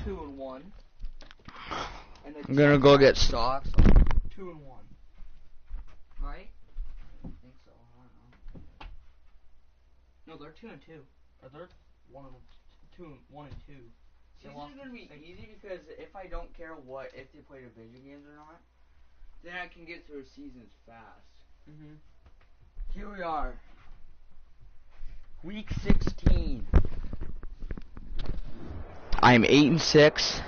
2-1. And I'm gonna go get stocks. 2-1. Right? I think so. I don't know. No, they're 2-2. They're 1-2. This is gonna be easy because if I don't care if they play division games or not, then I can get through seasons fast. Here we are. Week 16. I'm 8-6,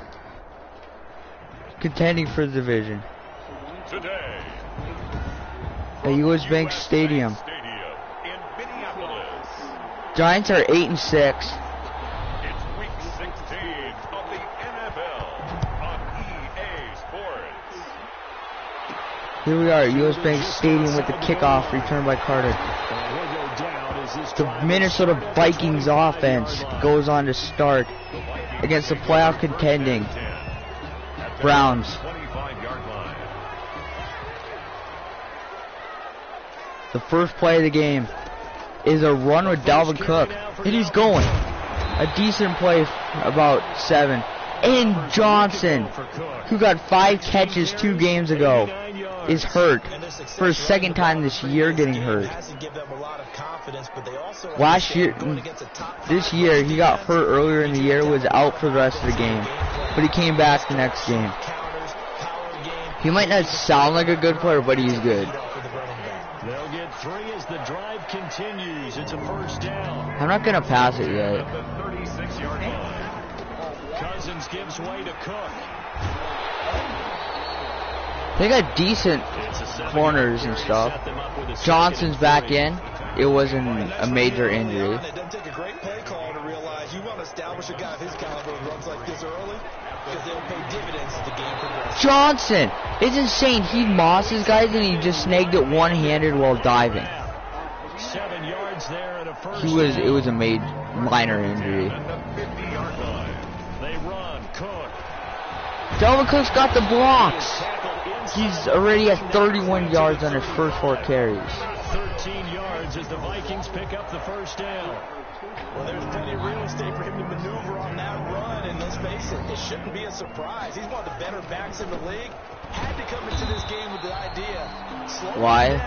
contending for the division. Today, at US Bank Stadium. in Minneapolis. Giants are 8-6. It's week 16 of the NFL on EA Sports. Here we are at US Bank Stadium with the kickoff returned by Carter. The Minnesota Vikings offense goes on to start against the playoff contending Browns. The first play of the game is a run with Dalvin Cook, and he's going. A decent play, about 7. And Johnson, who got 5 catches 2 games ago, is hurt for a second time this year getting hurt. Last year, this year, he got hurt earlier in the year, was out for the rest of the game, but he came back the next game. He might not sound like a good player, but he's good. They'll get 3 as the drive continues. It's a first down. I'm not gonna pass it yet. Cousins gives way to Cook. They got decent corners and stuff. Johnson's back in. It wasn't a major injury. It doesn't take a great play call to realize you want to establish a guy of his caliber who runs like this early because they'll pay dividends as the game progresses. Johnson! It's insane. He mosses guys and he just snagged it one-handed while diving. 7 yards there and a first It was a minor injury. They run. Cook. Dalvin Cook's got the blocks. He's already at 31 yards on his first 4 carries. 13 yards as the Vikings pick up the first down. Well, there's plenty of real estate for him to maneuver on that run, and let's face it shouldn't be a surprise. He's one of the better backs in the league. Had to come into this game with the idea. Why?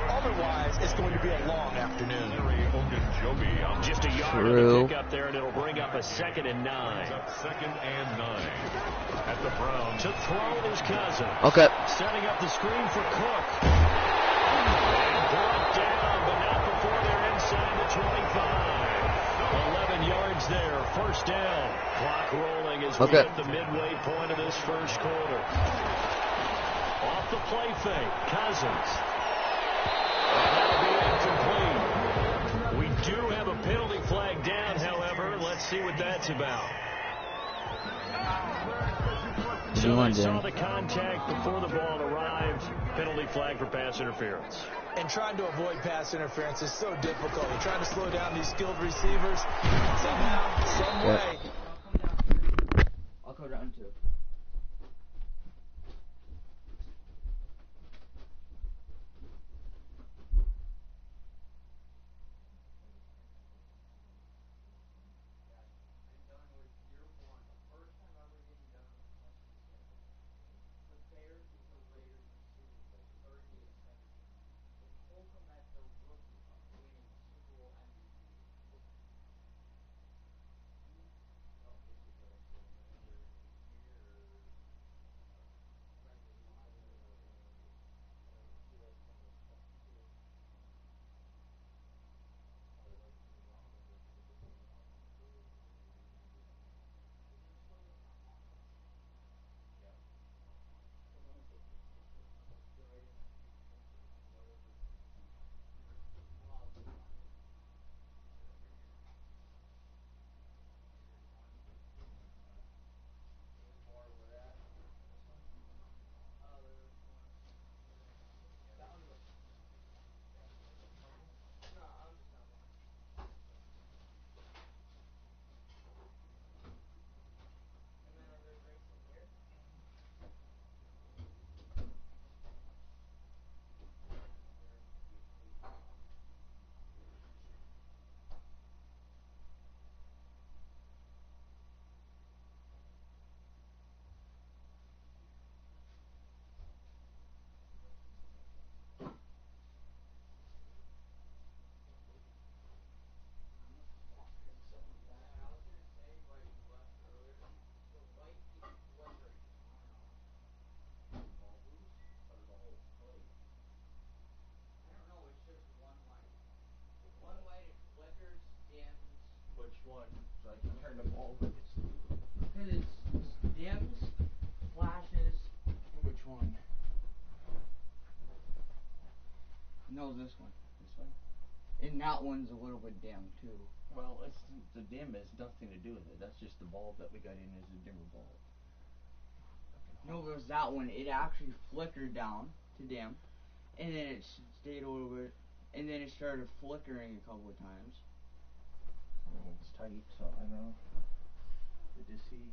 Otherwise, it's going to be a long afternoon. Just a yard True. to pick up there, and it'll bring up a 2nd and 9. Second and 9 at the Browns. To throw is Cousins. Okay. Setting up the screen for Cook. And brought down, but not before they're inside the 25. 11 yards there, first down. Clock rolling as we hit the midway point of this first quarter. Off the play fake, Cousins. That'll be incomplete. We do have a penalty flag down, however. Let's see what that's about. So they saw the contact before the ball arrived. Penalty flag for pass interference. And trying to avoid pass interference is so difficult. You're trying to slow down these skilled receivers. Somehow, some way. I'll go down too. No, this one. This one? And that one's a little bit dim too. Well, the dim has nothing to do with it. That's just the bulb that we got in as a dimmer bulb. No, there's that one. It actually flickered down to dim, and then it stayed a little bit, and then it started flickering a couple of times. It's tight, so I don't know. Good to see.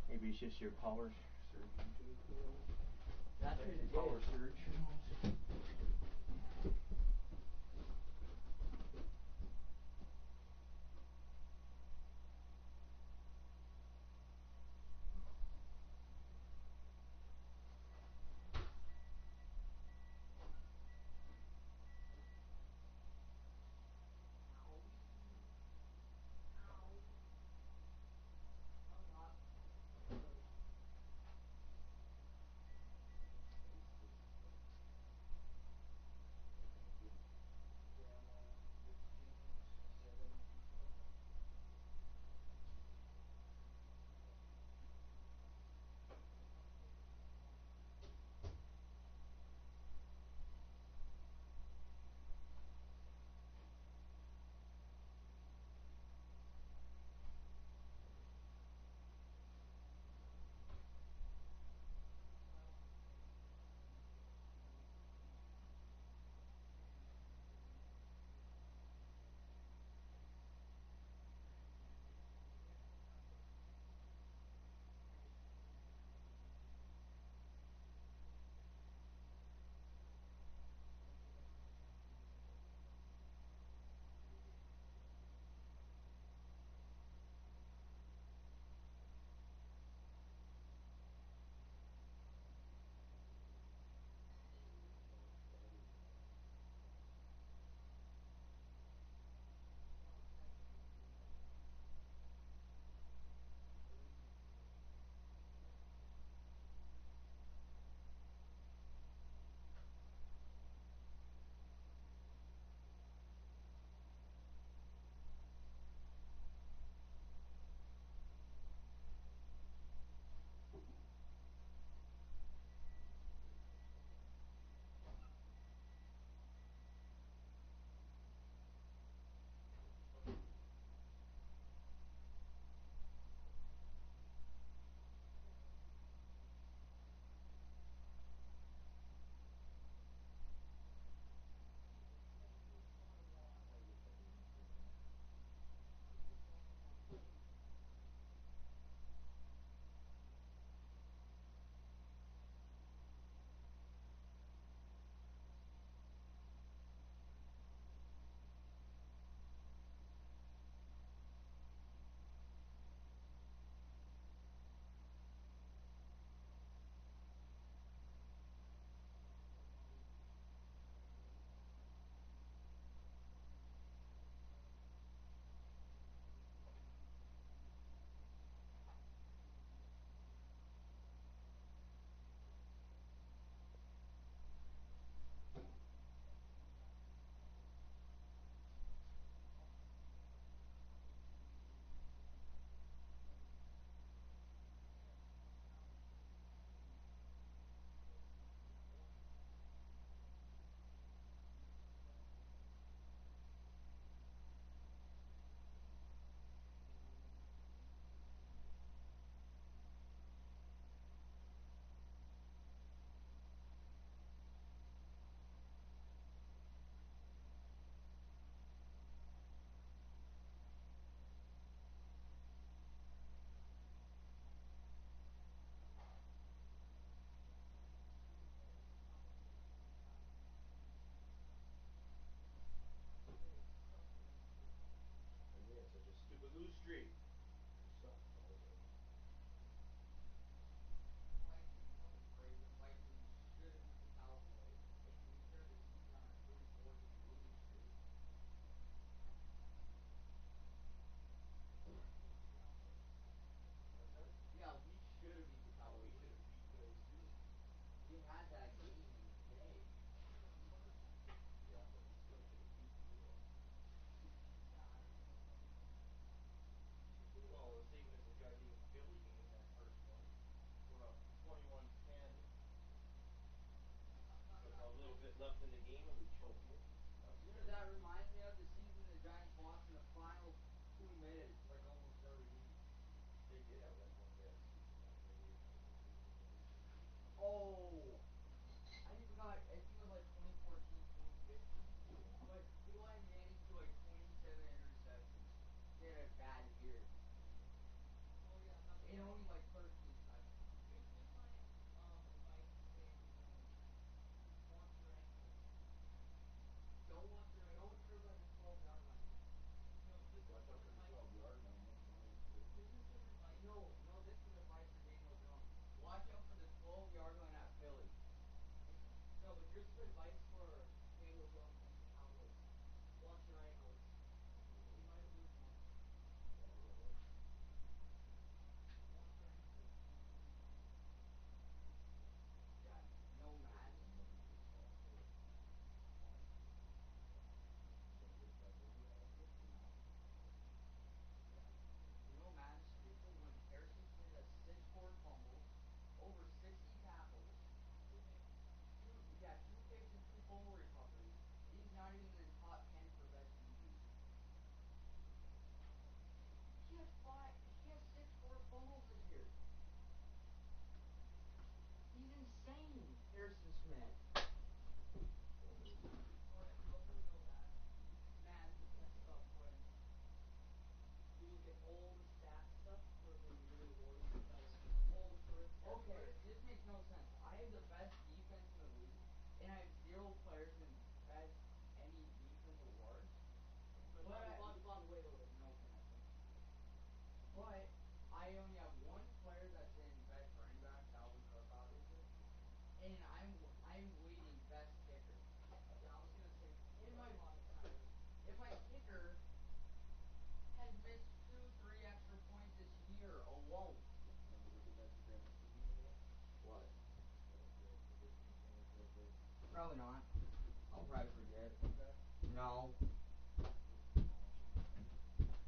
Maybe it's just your power surge. That's There's your your power surge. that reminds me of the season the Giants lost in the final 2 minutes, like almost every week. They did have that one bad season that way. They were supposed to lose the league. Oh, I forgot. I think it was like 2014, 2015. Yeah. But Eli Manning threw like 27 interceptions. He had a bad year. And only like 13 touchdowns. Don't throw by the 12-yard line. Watch out for the 12-yard line. That's another one too. No, this is advice for Daniel Jones. Watch out for the 12-yard line at Philly. No, but here's some advice for Daniel Jones and the Cowboys. Watch your ankles. You might lose one. Why is that what? Watch your ankles. Yeah, no Madden. Somebody just soft hit. What? Somebody hit that over your ankle? No. Yeah. You know Madden's stupid when Harrison Smith has 6 forced fumbles, over 60 tackles, 2 picks and 2 fumble recoveries. He's not even in the top 10 for best DBs. He has 6 forced fumbles this year. He's insane, Harrison Smith. Madden and stuff when you look at all the stats stuff for when you really worry all the first. Okay, this makes no sense. I have the best defense in the league, and I have 0 players in best any defense awards. But no connection. But I only have 1 player that's in best running back, Dalvin Cook, obviously, and I'm leading best kicker. Yeah, I was gonna say. If my kicker has missed 2-3 extra points this year alone. Remember to give that to Dennis Lee today? What? The prediction thing with Joe Burrow. Probably not. I'll probably forget. Okay. No. Listen tomorrow.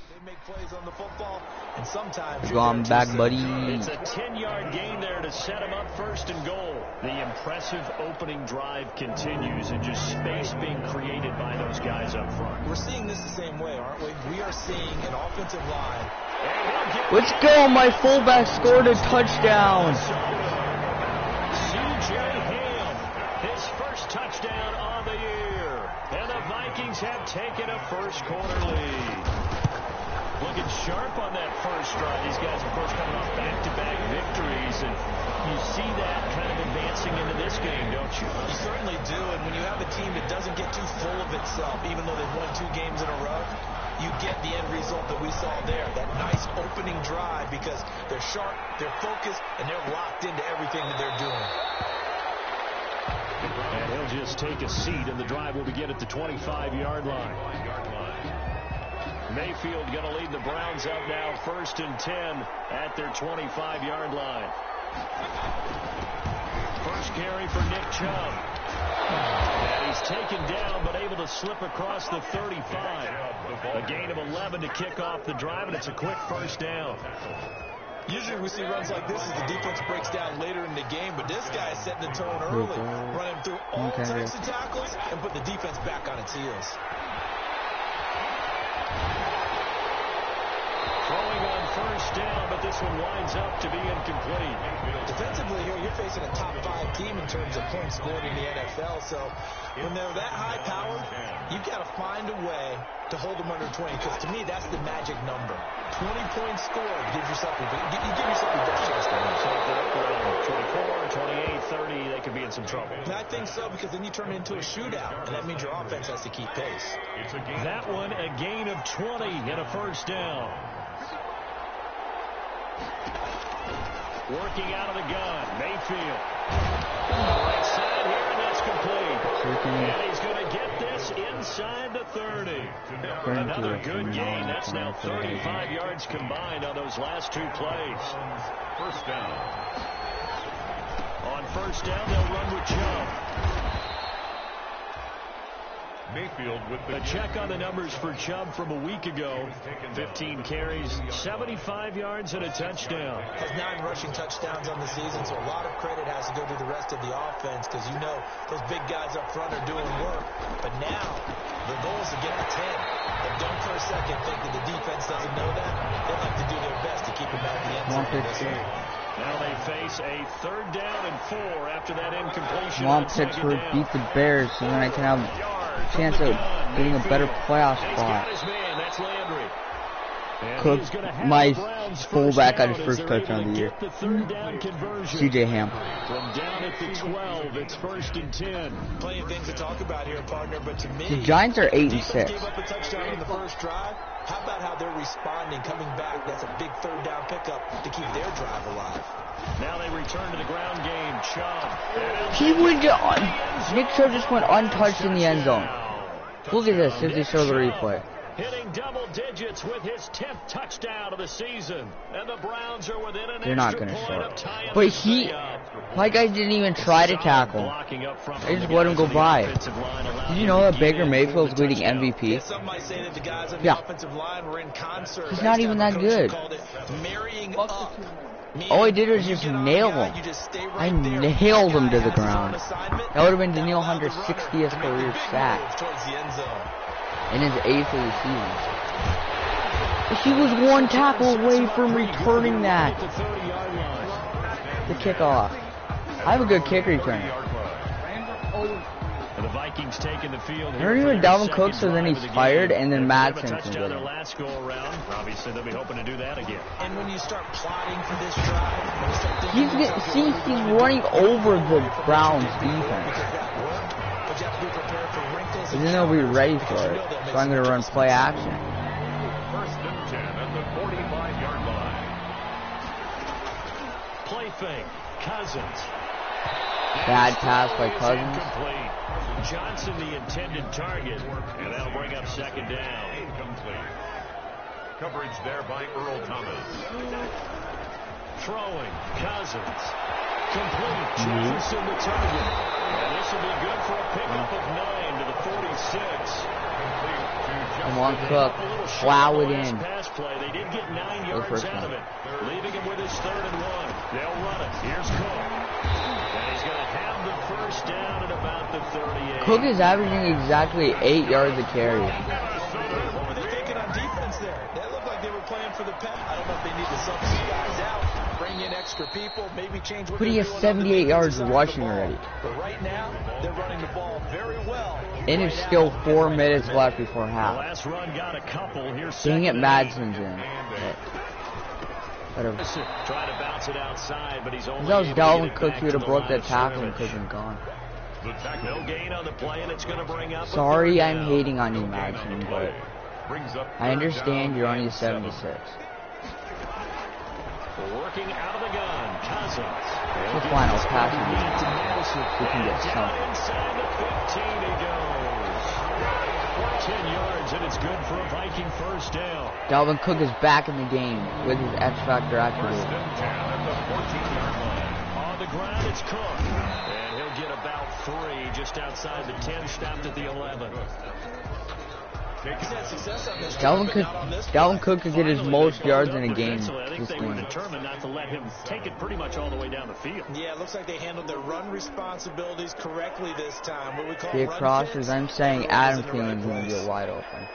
They make plays on the football, and sometimes Gone back, buddy. It's a 10-yard gain there to set him up 1st and goal. The impressive opening drive continues, and just space being created by those guys up front. we're seeing this the same way, aren't we? We are seeing an offensive line. Let's go. My fullback scored a touchdown. C.J. Ham, his first touchdown on the year. And the Vikings have taken a first-quarter lead. Looking sharp on that first drive. These guys, of course, coming off back-to-back victories, and you see that kind of advancing into this game, don't you? You certainly do, and when you have a team that doesn't get too full of itself, even though they've won 2 games in a row, you get the end result that we saw there, that nice opening drive, because they're sharp, they're focused, and they're locked into everything that they're doing. And he'll just take a seat, and the drive will begin at the 25-yard line. Mayfield going to lead the Browns up now, 1st and 10 at their 25-yard line. First carry for Nick Chubb. And he's taken down, but able to slip across the 35. A gain of 11 to kick off the drive, and it's a quick first down. Usually we see runs like this as the defense breaks down later in the game, but this guy is setting the tone early, running through all types of tackles and put the defense back on its heels. Throwing on first down, but this one winds up to be incomplete. Defensively here, you're facing a top 5 team in terms of points scored in the NFL, so when they're that high-powered, you've got to find a way to hold them under 20, because to me, that's the magic number. 20 points scored gives yourself your best chance to win. So if they're up around 24, 28, 30, they could be in some trouble. And I think so, because then you turn it into a shootout, and that means your offense has to keep pace. That one, a gain of 20 and a first down. Working out of the gun, Mayfield. Right side here, and that's complete. And he's going to get this inside the 30. Another good gain. That's now 35 yards combined on those last 2 plays. First down. On first down, they'll run with Chubb. Mayfield with the A check on the numbers for Chubb from a week ago. 15 carries, 75 yards, and a touchdown. Has 9 rushing touchdowns on the season, so a lot of credit has to go to the rest of the offense because you know those big guys up front are doing work. But now the goal is to get to 10. And don't for a second think that the defense doesn't know that. They like to do their best to keep him out of the end zone. Now they face a 3rd down and 4 after that incompletion. Come on, Pittsburgh, beat the Bears, so then I can have a chance of getting a better playoff spot. Cook, my fullback, got his first touchdown of the year. CJ Ham. From down at the 12, it's 1st and 10. Plenty of things to talk about here, partner, but to me, The Giants are 8-6. gave up a touchdown in the first drive. How about how they're responding, coming back? That's a big 3rd down pickup to keep their drive alive. Now they return to the ground game. Chubb. He went Nick Chubb just went untouched in the end zone. Look at this if they show the replay. Hitting double digits with his 10th touchdown of the season. And the Browns are within an They're not extra going to point show of tying it. But this he, thing up. my guys didn't even try to tackle him. Blocking up front They from just the let him guys go on the by. offensive line, allowing Did you him know to that get Baker in Mayfield's for the leading touchdown. MVP? Some might say that the guys on the Yeah. offensive line were in concert. He's not even that good. Marrying up. All I did was just nail him. I nailed him to the ground. That would have been Danielle Hunter's 60th career sack in his 8th of the season. He was 1 tackle away from returning that. The kickoff. I have a good kick returner. The Vikings taking the field. I remember Dalvin Cook, so then he's fired, and then Madden comes in. Last go around. Obviously, they'll be hoping to do that again. And when you start plotting for this drive, He's running over the Browns defense. And then they'll be ready for it. So I'm going to run play action. 1st and 10 at the 45-yard line. Play fake. Cousins. Bad pass by Cousins. Incomplete. Johnson the intended target, and that'll bring up 2nd down. Incomplete. Coverage there by Earl Thomas. Throwing. Cousins. Complete. Johnson the target. And this will be good for a pickup of 9 to the 46. Come on, Cook. Plow it in. Pass play. They did get 9 yards out of it, leaving him with his 3rd and 1. They'll run it. Here's Cook. And he's going to have the 1st down at about the 38. Cook is averaging exactly 8 yards a carry. what were they thinking on defense there? They looked like they were playing for the pass. I don't know if they need to sub some guys out, bring in extra people, maybe change what But he they're has doing on the 78 yards defensive side of the rushing ball. already. But right now, they're running the ball very well. And it's still 4 minutes left before The half. last run got a couple. Here's Dang it, 2nd and 8. Madson's in. Better. Try to bounce it outside, but he's only If that was able to Dalvin get it Cook, back he would to have the broke line that of tackle and scrimmage. could have been gone. No gain on the play, and it's going to bring up. Sorry, I'm hating on you, Madsen, but Brings up I understand you're only 76. Working out of the gun, Cousins. The final pass he can get Down something. inside the 15 he goes. 10 yards, and it's good for a Viking 1st down. Dalvin Cook is back in the game with his X Factor 1st activated. and 10 at the 14-yard line. On the ground, it's Cook. And he'll get about 3 just outside the 10, stopped at the 11. He's had success on this Dalvin Cook could get his most yards in a game Defensively, I think this they were game. determined not to let him take it pretty much all the way down the field. Yeah, it looks like they handled their run responsibilities correctly this time. What we call The run crossers, fits. I'm saying Adam Everyone's in the right Thielen's going to place. get wide open.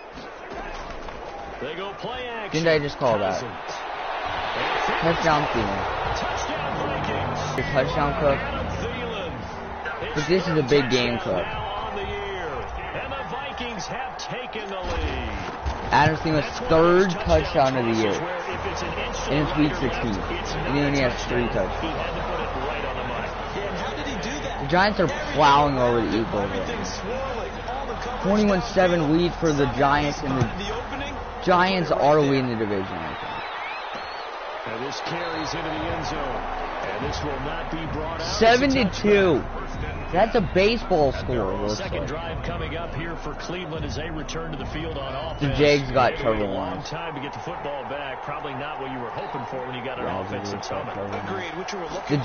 They go play action. Didn't I just call that? Cousins. Touchdown Thielen. Touchdown Vikings. Your touchdown Cook. Adam Thielen. But this is a big game, Cook. Now on the year. And the Vikings have taken the lead. Adam Thielen's 3rd touchdown of the year. And it's week 16. And he only has 3 touchdowns. He had to put it right on the money. Yeah, and how did he do that? The Giants are plowing over the Eagles. Everything swirling, all the coverage 21-7 lead for the Giants, and the the opening. Giants are leading the division, I think. And this carries into the end zone. And this will not be brought out. 7-2. That's a baseball score, it looks Second like. drive coming up here for Cleveland as they return to the field on offense. The Jags got It'll Trevor be a long Lawrence. time to get the football back. Probably not what you were hoping for when you got an Yeah, offense that's coming. Agreed, what you were looking The